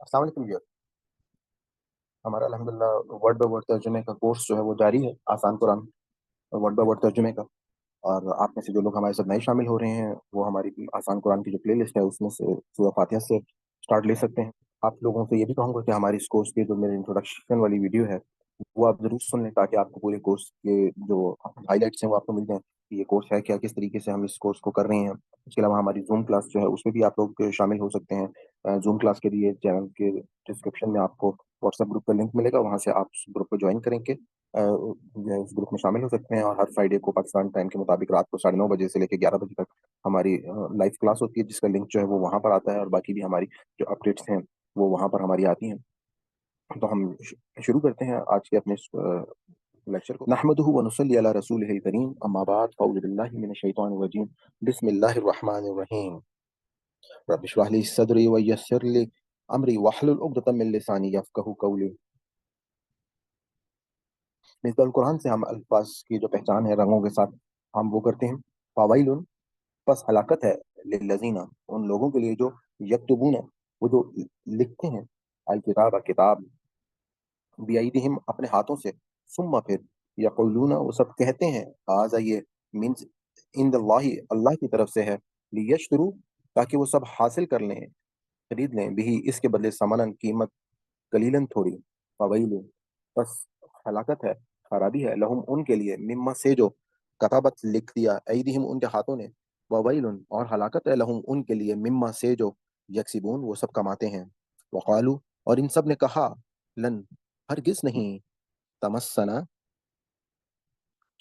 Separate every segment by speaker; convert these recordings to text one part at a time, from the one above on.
Speaker 1: السلام علیکم ویور. ہمارا الحمدللہ ورڈ بائی ورڈ ترجمے کا کورس جو ہے وہ جاری ہے، آسان قرآن ورڈ بائی ورڈ ترجمے کا. اور آپ میں سے جو لوگ ہمارے ساتھ نئے شامل ہو رہے ہیں وہ ہماری آسان قرآن کی جو پلے لسٹ ہے اس میں سے سورہ فاتحہ سے سٹارٹ لے سکتے ہیں. آپ لوگوں سے یہ بھی کہوں گا کہ ہماری اس کورس کی جو میری انٹروڈکشن والی ویڈیو ہے وہ آپ ضرور سن لیں تاکہ آپ کو پورے کورس کے جو ہائی لائٹس ہیں وہ آپ کو مل جائیں کہ یہ کورس ہے کیا، کس طریقے سے ہم اس کورس کو کر رہے ہیں. اس کے علاوہ ہماری زوم کلاس جو ہے اس میں بھی آپ لوگ شامل ہو سکتے ہیں. زوم کلاس کے لیے چینل کے ڈسکرپشن میں آپ کو واٹس ایپ گروپ کا لنک ملے گا، وہاں سے آپ اس گروپ کو جوائن کریں کے اس گروپ میں شامل ہو سکتے ہیں. اور ہر فرائیڈے کو پاکستان ٹائم کے مطابق رات کو 9:30 بجے سے لے کے 11 بجے تک ہماری لائیو کلاس ہوتی ہے، جس کا لنک جو ہے وہ وہاں پر آتا ہے، اور باقی بھی ہماری جو اپڈیٹس ہیں وہ وہاں پر ہماری آتی ہیں. تو ہم شروع کرتے ہیں آج کے اپنے لیکچر کو. نحمده ونصلي على رسوله الكريم، اما بعد فاعوذ بالله من الشیطان الرجیم، بسم اللہ الرحمن الرحیم. رب اشرح لي صدری ويسر لي امری واحلل عقدۃ من لسانی یفقهوا قولی. نسبت القرآن سے ہم الفاظ کی جو پہچان ہے رنگوں کے ساتھ ہم وہ کرتے ہیں. فوائل، پس ہلاکت ہے، للذین، ان لوگوں کے لیے جو یکتبون، وہ جو لکھتے ہیں، الکتاب، کتاب، بیعیدہم، اپنے ہاتھوں سے، ثم پھر، یقولون، وہ سب کہتے ہیں، ھذا، یہ، مینز عند اللہ، اللہ کی طرف سے ہے، لیشترو، تاکہ وہ سب حاصل کر لیں، خرید لیں، بھی، اس کے بدلے، ثمنن، قیمت، قلیلاً، تھوڑی. فویل، بس ہلاکت ہے، خرابی ہے، لہم، ان کے لیے، مما، سے جو، کتابت، لکھ دیا، ایدیہم، ان کے ہاتھوں نے، وویل، اور ہلاکت ہے، لہم، ان کے لیے، مما، سے جو، یکسبون، وہ سب کماتے ہیں. وقالو، اور ان سب نے کہا، لن، ہرگز نہیں، تمسنا،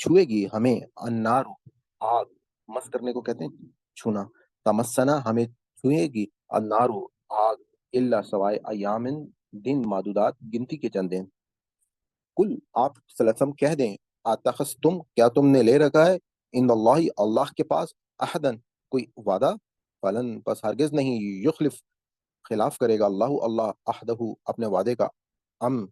Speaker 1: چھوئے گی ہمیں، النار، آگ، مس کرنے کو کہتے ہیں چھونا، تمسنا، ہمیں چھوئے گی، النار، آگ، الا، سوائے، ایامن، دن معدودات، گنتی کے چند دن. کل، آپ صلی اللہ علیہ وسلم کہہ دیں، اتخذتم، کیا تم نے لے رکھا ہے، ان اللہ، اللہ کے پاس، احدن، کوئی وعدہ، فلن، پس ہرگز نہیں، یخلف، خلاف کرے گا، اللہ، اللہ، عہدہ، اپنے وعدے کا. ام،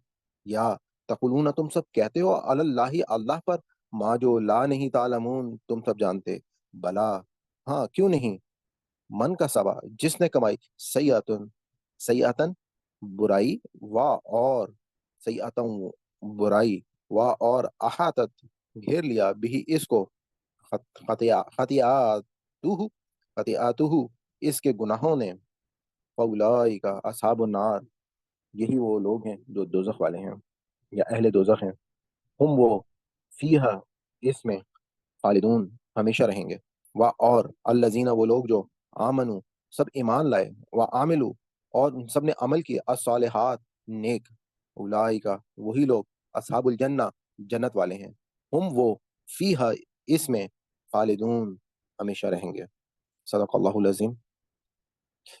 Speaker 1: یا، تقولون، تم سب کہتے ہو، علی اللہ، اللہ پر، ما، جو، لا، نہیں، تعلمون، تم سب جانتے. بلا، ہاں، کیوں نہیں، من کا سبا، جس نے کمائی، سیئاتن، سیئاتن، برائی، وا، اور، سیئاتن، برائی، وا، اور، احاطت، گھیر لیا، بھی، اس کو، خطیئاتہ، خطیئاتہ، اس کے گناہوں نے، فاولئک اصحاب النار، یہی وہ لوگ ہیں جو دوزخ والے ہیں یا اہل دوزخ ہیں. ہم، وہ، فیہا، اس میں، خالدون، ہمیشہ رہیں گے. اور، الذین، وہ لوگ جو، آمنو، سب ایمان لائے، وعاملوا، اور ان سب نے عمل کیا، الصالحات، نیک، اولئک، وہی لوگ، اصحاب الجنہ، جنت والے ہیں. ہم، وہ، فیہا، اس میں، خالدون، ہمیشہ رہیں گے. صدق اللہ العظیم.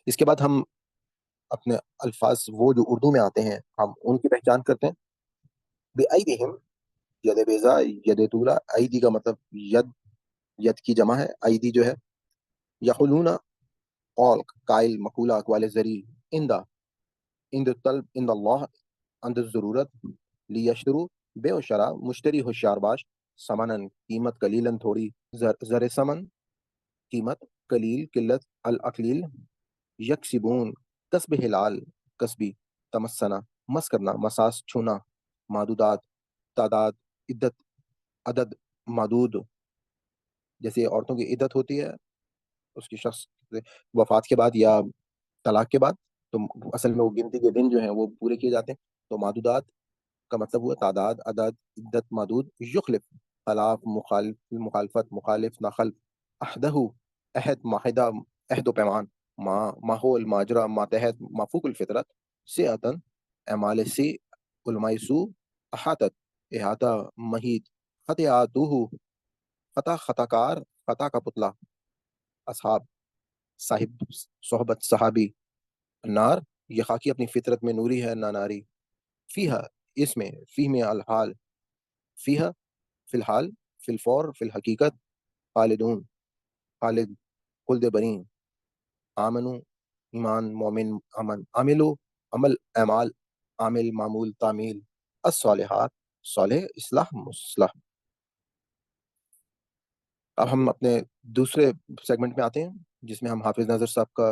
Speaker 1: اس کے بعد ہم اپنے الفاظ وہ جو اردو میں آتے ہیں ہم ان کی پہچان کرتے ہیں. بِأَیدِہِم، ید بیضا، ید طولا، ایدی کا مطلب ید، ید کی جمع ہے، ایدی جو ہے. یقولون، قول، قائل، مقولہ، اقوال زری، اندہ، اند طلب، اند اللہ، اند ضرورت، لیشترو، بے و شرا، مشتری، ہوشیار باش، سمنن، قیمت، قلیلاً، تھوڑی، زر سمن، قیمت، قلیل، قلت، الاقلیل، یکسبون، کسب حلال، کسبی، تمسنا، مس کرنا، مساس، چھونا، معدودات، تعداد، عدت، عدد، معدود، جیسے عورتوں کی عدت ہوتی ہے اس کی شخص وفات کے بعد یا طلاق کے بعد، تو اصل میں وہ گنتی کے دن جو ہیں وہ پورے کیے جاتے ہیں. تو معدودات کا مطلب ہوا تعداد، عدد، عدت، معدود. یخلف، خلاف، مخالف، مخالفت، مخالف، ناخلف. عہدہ، عہد، معاہدہ، عہد و پیمان. ماحول، ماجرا، ماتحت، مافوق الفطرت. سیاتن، اعمال سی، علماء سو. احاطت، احاطہ، محیط. خطیاتہ، خطا، خطا کار، خطا کا پتلا. اصحاب، صاحب، صحبت، صحابی. نار، یہ خاکی اپنی فطرت میں نوری ہے، نہ ناری. فیہا، اس میں، فی میں، الحال، فیہا، فی الحال، فی الفور، فی الحقیقت. خالدون، خالد، خلد برین. آمنو، ایمان، مومن، امن. عاملو، عمل، اعمال، عامل، معمول، تعمیل. الصالحات، صالح، اصلاح، مصلح. اب ہم اپنے دوسرے سیگمنٹ میں آتے ہیں جس میں ہم حافظ ناظر صاحب کا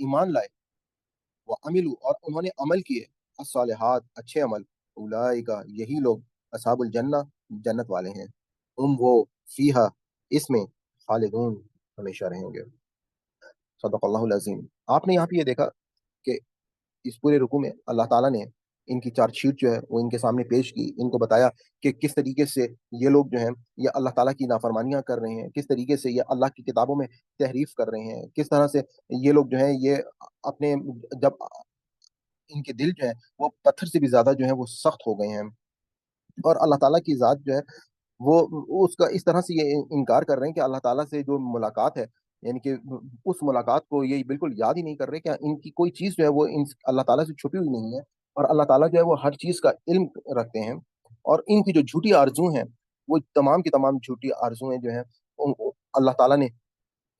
Speaker 1: ایمان لائے، وعملوا اور انہوں نے عمل کیے، الصالحات اچھے عمل، اولئک یہی لوگ اصحاب الجنہ جنت والے ہیں، ہم وہ فیہا اس میں خالدون ہمیشہ رہیں گے۔ صدق اللہ العظیم۔ آپ نے یہاں پہ یہ دیکھا کہ اس پورے رکوع میں اللہ تعالیٰ نے ان کی چارج شیٹ جو ہے وہ ان کے سامنے پیش کی، ان کو بتایا کہ کس طریقے سے یہ لوگ جو ہیں یہ اللہ تعالیٰ کی نافرمانیاں کر رہے ہیں، کس طریقے سے یہ اللہ کی کتابوں میں تحریف کر رہے ہیں، کس طرح سے یہ لوگ جو ہیں یہ اپنے جب ان کے دل جو ہے وہ پتھر سے بھی زیادہ جو ہے وہ سخت ہو گئے ہیں، اور اللہ تعالیٰ کی ذات جو ہے وہ اس کا اس طرح سے یہ انکار کر رہے ہیں کہ اللہ تعالیٰ سے جو ملاقات ہے، یعنی کہ اس ملاقات کو یہ بالکل یاد ہی نہیں کر رہے کہ ان کی کوئی چیز جو ہے وہ اللہ تعالیٰ سے چھپی ہوئی نہیں ہے، اور اللہ تعالیٰ جو ہے وہ ہر چیز کا علم رکھتے ہیں، اور ان کی جو جھوٹی آرزو ہیں وہ تمام کی تمام جھوٹی آرزویں جو ہیں اللہ تعالیٰ نے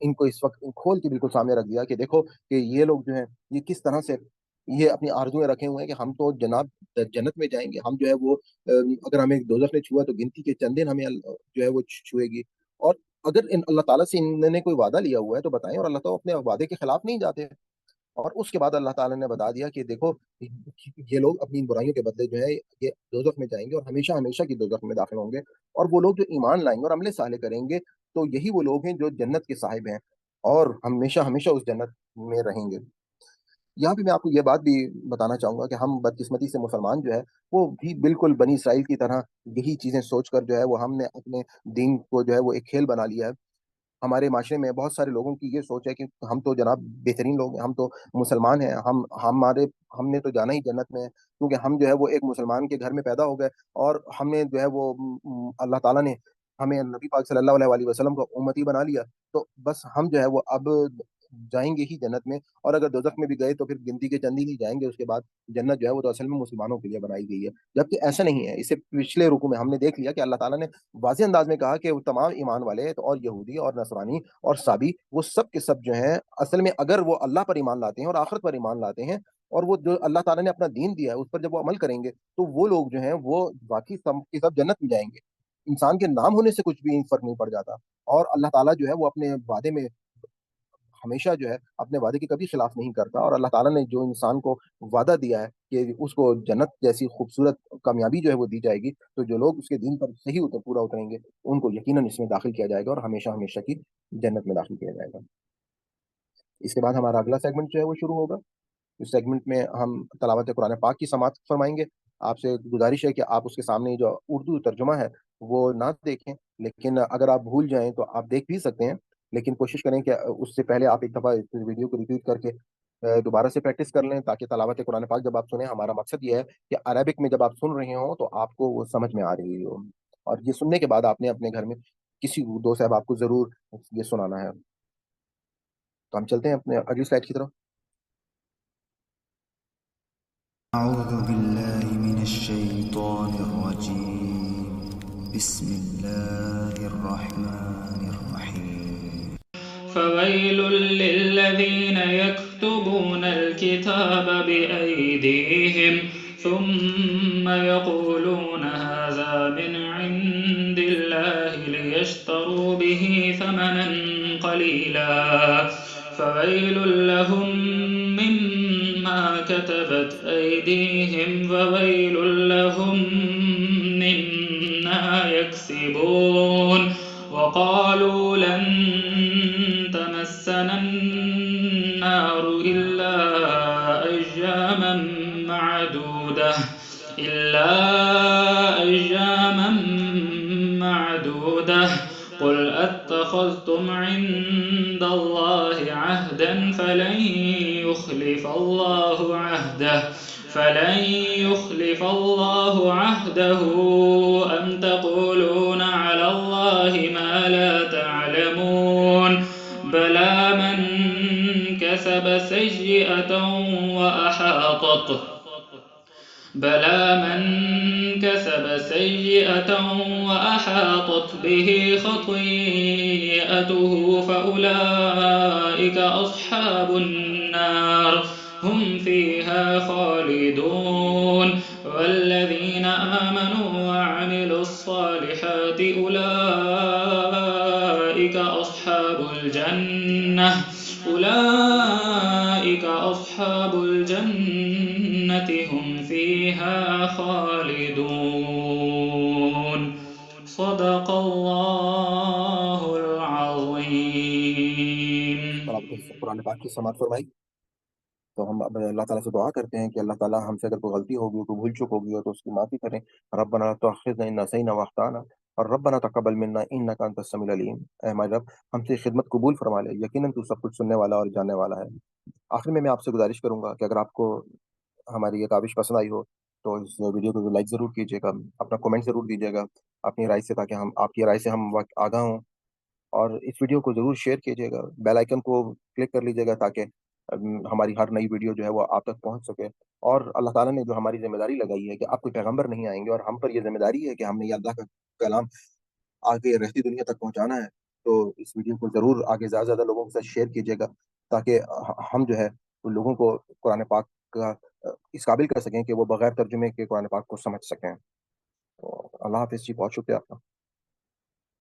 Speaker 1: ان کو اس وقت کھول کے بالکل سامنے رکھ دیا کہ دیکھو کہ یہ لوگ جو ہیں یہ کس طرح سے یہ اپنی آرزویں رکھے ہوئے ہیں کہ ہم تو جناب جنت میں جائیں گے، ہم جو ہے وہ اگر ہمیں دوزخ نے چھوا تو گنتی کے چند دن ہمیں جو ہے وہ چھوئے گی، اور اگر اللہ تعالیٰ سے انہوں نے کوئی وعدہ لیا ہوا ہے تو بتائیں، اور اللہ تعالیٰ اپنے وعدے کے خلاف نہیں جاتے، اور اس کے بعد اللہ تعالیٰ نے بتا دیا کہ دیکھو یہ لوگ اپنی برائیوں کے بدلے جو ہے یہ دوزخ میں جائیں گے، اور ہمیشہ ہمیشہ کی دوزخ میں داخل ہوں گے، اور وہ لوگ جو ایمان لائیں گے اور عمل صالح کریں گے تو یہی وہ لوگ ہیں جو جنت کے صاحب ہیں اور ہمیشہ ہمیشہ اس جنت میں رہیں گے۔ یہاں پہ میں آپ کو یہ بات بھی بتانا چاہوں گا کہ ہم بدقسمتی سے مسلمان جو ہے وہ بھی بالکل بنی اسرائیل کی طرح یہی چیزیں سوچ کر جو ہے وہ ہم نے اپنے دین کو جو ہے وہ ایک کھیل بنا لیا ہے۔ ہمارے معاشرے میں بہت سارے لوگوں کی یہ سوچ ہے کہ ہم تو جناب بہترین لوگ ہیں، ہم تو مسلمان ہیں، ہم نے تو جانا ہی جنت میں ہے، کیونکہ ہم جو ہے وہ ایک مسلمان کے گھر میں پیدا ہو گئے، اور ہم نے جو ہے وہ اللہ تعالیٰ نے ہمیں نبی پاک صلی اللہ علیہ وسلم کو امتی بنا لیا، تو بس ہم جو ہے وہ اب جائیں گے ہی جنت میں، اور اگر دوزخ میں بھی گئے تو پھر گنتی کے چند ہی نہیں جائیں گے، اس کے بعد جنت جو ہے وہ تو اصل میں مسلمانوں کے لیے بنائی گئی ہے، جبکہ ایسا نہیں ہے۔ اس سے پچھلے رکوع میں ہم نے دیکھ لیا کہ اللہ تعالیٰ نے واضح انداز میں کہا کہ وہ تمام ایمان والے اور یہودی اور نصرانی اور سابی وہ سب کے سب جو ہیں اصل میں اگر وہ اللہ پر ایمان لاتے ہیں اور آخرت پر ایمان لاتے ہیں، اور وہ جو اللہ تعالیٰ نے اپنا دین دیا ہے اس پر جب وہ عمل کریں گے تو وہ لوگ جو ہیں وہ باقی سب کے سب جنت میں جائیں گے۔ انسان کے نام ہونے سے کچھ بھی فرق نہیں پڑ جاتا، اور اللہ تعالیٰ جو ہے وہ اپنے وعدے میں ہمیشہ جو ہے اپنے وعدے کے کبھی خلاف نہیں کرتا، اور اللہ تعالیٰ نے جو انسان کو وعدہ دیا ہے کہ اس کو جنت جیسی خوبصورت کامیابی جو ہے وہ دی جائے گی، تو جو لوگ اس کے دین پر صحیح پورا اتریں گے ان کو یقیناً اس میں داخل کیا جائے گا اور ہمیشہ ہمیشہ کی جنت میں داخل کیا جائے گا۔ اس کے بعد ہمارا اگلا سیگمنٹ جو ہے وہ شروع ہوگا۔ اس سیگمنٹ میں ہم تلاوت قرآن پاک کی سماعت فرمائیں گے۔ آپ سے گزارش ہے کہ آپ اس کے سامنے جو اردو ترجمہ ہے وہ نہ دیکھیں، لیکن اگر آپ بھول جائیں تو آپ دیکھ بھی سکتے ہیں، لیکن کوشش کریں کہ اس سے پہلے آپ ایک دفعہ اس ویڈیو کو ریپیٹ کر کے دوبارہ سے پریکٹس کر لیں، تاکہ تلاوت قرآن پاک جب آپ سنیں، ہمارا مقصد یہ ہے کہ عربک میں جب آپ سن رہے ہوں تو آپ کو وہ سمجھ میں آ رہی ہو، اور یہ سننے کے بعد آپ نے اپنے گھر میں کسی دو صاحب آپ کو ضرور یہ سنانا ہے۔ تو ہم چلتے ہیں اپنے اگلی سلائڈ کی طرف۔
Speaker 2: أعوذ بالله من الشيطان الرجيم بسم الله الرحمن الرحيم
Speaker 3: فويل للذين يكتبون الكتاب بأيديهم ثم يقولون هذا من عند الله ليشتروا به ثمنا قليلا فويل لهم مما كتبت أيديهم وويل لهم مما يكسبون وقالوا لن تمسنا النار إلا أياما معدودة قل أتخذتم عند الله عهدا فلن يخلف الله عهده أم تقولون على الله ما لا تعلمون بلى من كسب سيئة وأحاطت به خطيئته فأولئك أصحاب النار هم فيها خالدون والذين آمنوا وعملوا الصالحات أولئك الجنة هم فيها خالدون صدق الله العظيم.
Speaker 1: اور آپ قرآن پاک کی سماعت فرمائی. تو ہم اب اللہ تعالیٰ سے دعا کرتے ہیں کہ اللہ تعالیٰ ہم سے اگر کوئی غلطی ہوگی کوئی بھول چک ہوگی تو اس کی معافی کریں. ربنا لا تؤاخذنا ان نسینا واخطانا اور ربنا تقبل منا انک انت السمیع العلیم. اے ہمارے رب ہم سے خدمت قبول فرما لے، یقیناً تو سب کچھ سننے والا اور جاننے والا ہے. آخر میں آپ سے گزارش کروں گا کہ اگر آپ کو ہماری یہ کاوش پسند آئی ہو تو اس ویڈیو کو لائک ضرور کیجیے گا، اپنا کمنٹ ضرور دیجیے گا اپنی رائے سے، تاکہ ہم آپ کی رائے سے ہم آگاہ ہوں. اور اس ویڈیو کو ضرور شیئر کیجیے گا، بیل آئکن کو کلک کر لیجیے گا تاکہ ہماری ہر نئی ویڈیو جو ہے وہ آپ تک پہنچ سکے. اور اللہ تعالیٰ نے جو ہماری ذمہ داری لگائی ہے کہ آپ کوئی پیغمبر نہیں آئیں گے اور ہم پر یہ ذمہ داری ہے کہ ہم نے یہ اللہ کا کلام آگے رہتی دنیا تک پہنچانا ہے. تو اس ویڈیو کو ضرور آگے زیادہ سے زیادہ لوگوں کے ساتھ شیئر کیجیے گا تاکہ ہم جو ہے ان لوگوں کو قرآن پاک کا اس قابل کر سکیں کہ وہ بغیر ترجمے کے قرآن پاک کو سمجھ سکیں. تو اللہ حافظ جی، بہت شکریہ آپ کا.